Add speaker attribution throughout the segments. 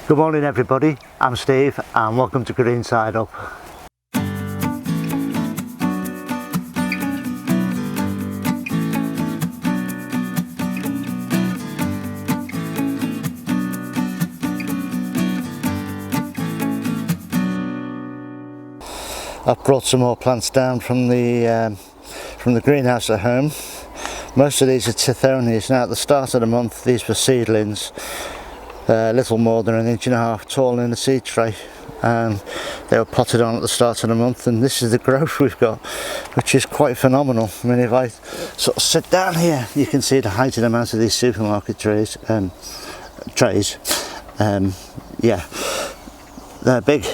Speaker 1: Good morning everybody, I'm Steve and welcome to Green Side Up. I've brought some more plants down from the greenhouse at home. Most of these are Tithonias. Now at the start of the month these were seedlings, a little more than 1.5 inches tall in the seed tray, and they were potted on at the start of the month, and this is the growth we've got, which is quite phenomenal. I mean, if I sort of sit down here you can see the height and amount of these supermarket trays. Yeah, they're big,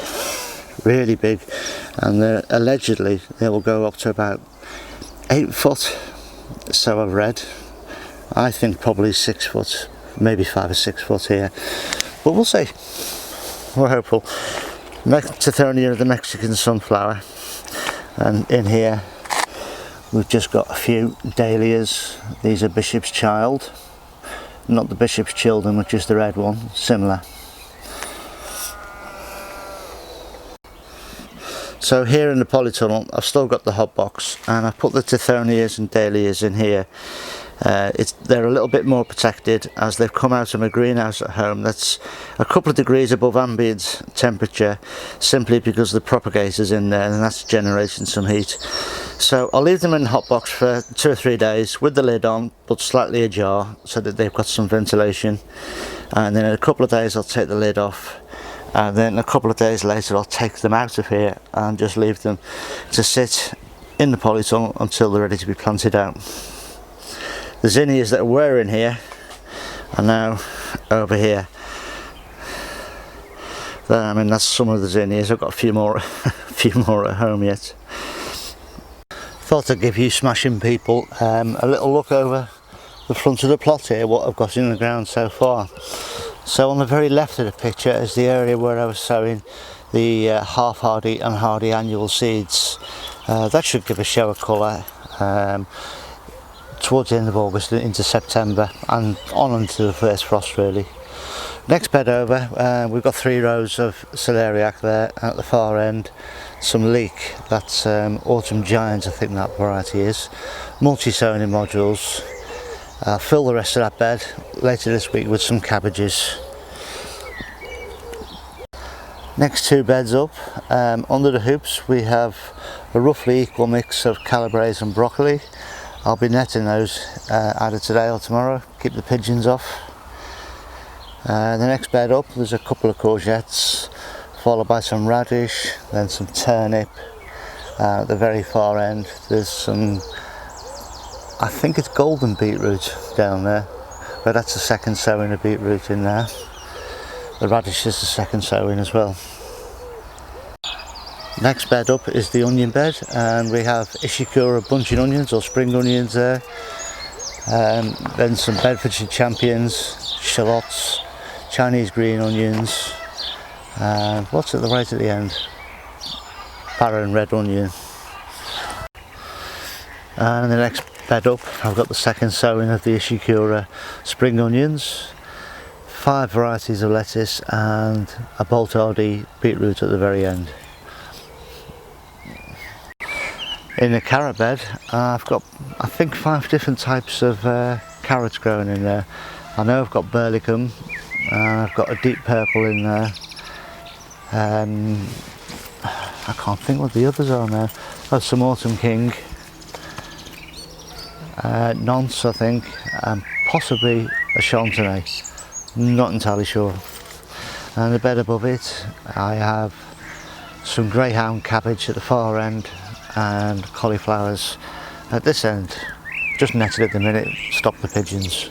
Speaker 1: really big, and allegedly they will go up to about 8 foot, so I've read. I think probably 6 foot, maybe 5 or 6 foot here, but we'll see. We're hopeful. Tithonia of the Mexican sunflower, and in here we've just got a few dahlias. These are Bishop's Child, not the Bishop's Children, which is the red one, similar. So here in the polytunnel I've still got the hot box, and I've put the Tithonias and dahlias in here. They're a little bit more protected as they've come out of my greenhouse at home. That's a couple of degrees above ambient temperature, simply because the propagator's in there and that's generating some heat. So I'll leave them in the hot box for 2 or 3 days with the lid on but slightly ajar, so that they've got some ventilation, and then in a couple of days I'll take the lid off, and then a couple of days later I'll take them out of here and just leave them to sit in the polytunnel until they're ready to be planted out. The zinnias that were in here are now over here. I mean, that's some of the zinnias. I've got a few more at home yet. Thought I'd give you smashing people a little look over the front of the plot here, what I've got in the ground so far. So on the very left of the picture is the area where I was sowing the half hardy and hardy annual seeds. That should give a show of colour towards the end of August into September and on into the first frost really. Next bed over, we've got 3 rows of celeriac there at the far end, some leek, that's Autumn Giant I think that variety is, multi-sowing in modules. I'll fill the rest of that bed later this week with some cabbages. Next 2 beds up, under the hoops we have a roughly equal mix of calabrese and broccoli. I'll be netting those either today or tomorrow, keep the pigeons off. The next bed up there's a couple of courgettes, followed by some radish, then some turnip. At the very far end there's some, I think it's golden beetroot down there, but that's the second sowing of beetroot in there. The radish is the second sowing as well. Next bed up is the onion bed, and we have Ishikura bunching onions or spring onions there, then some Bedfordshire champions, shallots, Chinese green onions, and what's at the right at the end? Barren red onion. And the next bed up I've got the second sowing of the Ishikura spring onions, 5 varieties of lettuce, and a bolt hardy beetroot at the very end. In the carrot bed I've got I think 5 different types of carrots growing in there. I know I've got burlicum, and I've got a deep purple in there. I can't think what the others are now. There's some Autumn King, nonce I think, and possibly a Chantenay, not entirely sure. And the bed above it I have some greyhound cabbage at the far end and cauliflowers at this end. Just netted at the minute, stop the pigeons.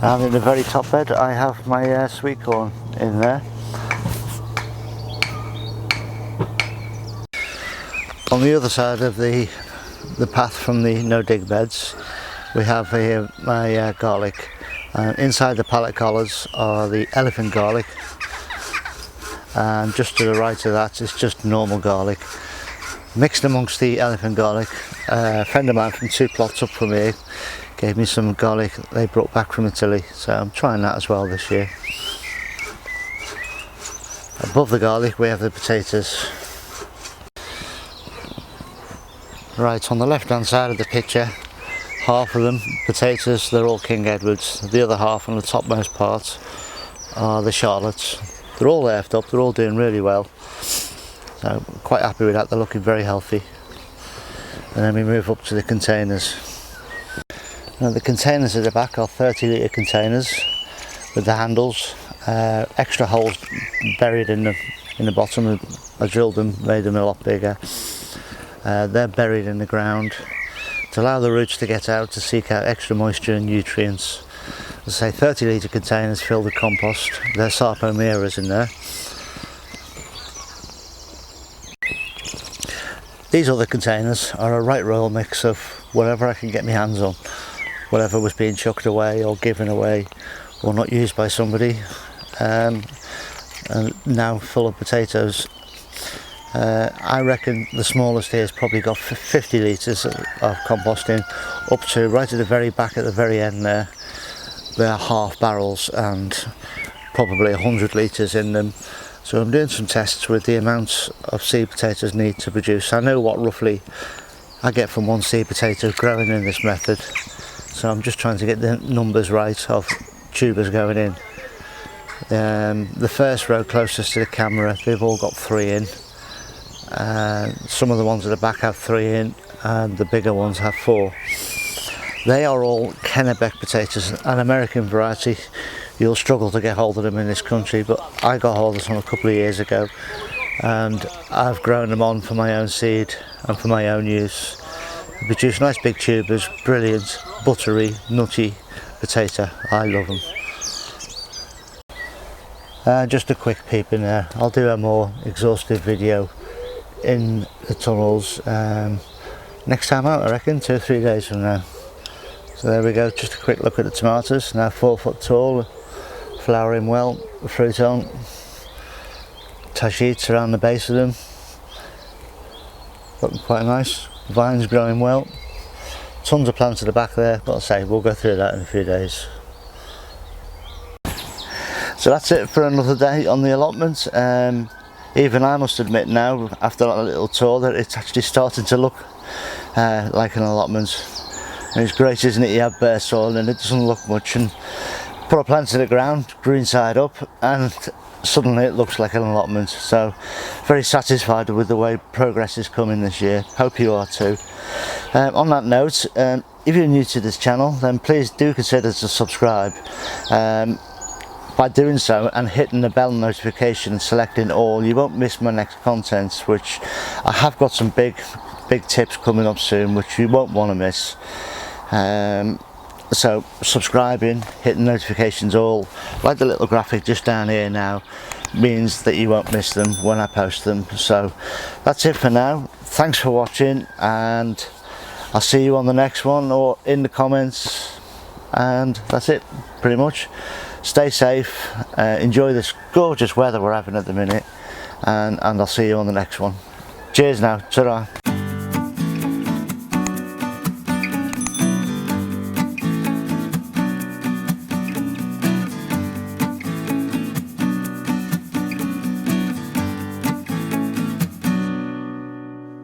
Speaker 1: And in the very top bed I have my sweet corn in there. On the other side of the path from the no dig beds we have here my garlic. Inside the pallet collars are the elephant garlic, and just to the right of that is just normal garlic. Mixed amongst the elephant garlic, a friend of mine from 2 plots up from here gave me some garlic they brought back from Italy, so I'm trying that as well this year. Above the garlic we have the potatoes. Right, on the left hand side of the picture, half of them potatoes, they're all King Edwards. The other half on the topmost part are the Charlottes. They're all earthed up, they're all doing really well, so I'm quite happy with that. They're looking very healthy. And then we move up to the containers. Now the containers at the back are 30 litre containers with the handles, extra holes buried in the bottom. I drilled them, made them a lot bigger. They're buried in the ground to allow the roots to get out, to seek out extra moisture and nutrients. As I say, 30 litre containers filled with compost. There's sarpomeras in there. These other containers are a right royal mix of whatever I can get my hands on, whatever was being chucked away or given away or not used by somebody, and now full of potatoes. I reckon the smallest here has probably got 50 litres of composting, up to right at the very back at the very end there. They're half barrels and probably 100 litres in them. So I'm doing some tests with the amount of seed potatoes need to produce. I know what roughly I get from one seed potato growing in this method, so I'm just trying to get the numbers right of tubers going in. The first row closest to the camera, they've all got 3 in. Some of the ones at the back have 3 in, and the bigger ones have 4. They are all Kennebec potatoes, an American variety. You'll struggle to get hold of them in this country, but I got hold of some a couple of years ago, and I've grown them on for my own seed and for my own use. They produce nice big tubers, brilliant, buttery, nutty potato. I love them. Just a quick peep in there. I'll do a more exhaustive video in the tunnels next time out, I reckon, 2 or 3 days from now. So there we go, just a quick look at the tomatoes, now 4 foot tall, flowering well, the fruit on, tagetes around the base of them, looking quite nice, vines growing well, tons of plants at the back there, but I'll say we'll go through that in a few days. So that's it for another day on the allotment. Even I must admit now, after that little tour, that it's actually starting to look like an allotment. And it's great, isn't it? You have bare soil and it doesn't look much, and put a plant to the ground, green side up, and suddenly it looks like an allotment. So very satisfied with the way progress is coming this year. Hope you are too. On that note, if you're new to this channel, then please do consider to subscribe. By doing so and hitting the bell notification and selecting all, you won't miss my next content, which I have got some big tips coming up soon which you won't want to miss. So subscribing, hitting notifications all, like the little graphic just down here now, means that you won't miss them when I post them. So that's it for now. Thanks for watching, and I'll see you on the next one or in the comments, and that's it pretty much. Stay safe, enjoy this gorgeous weather we're having at the minute, and I'll see you on the next one. Cheers now, ta-ra.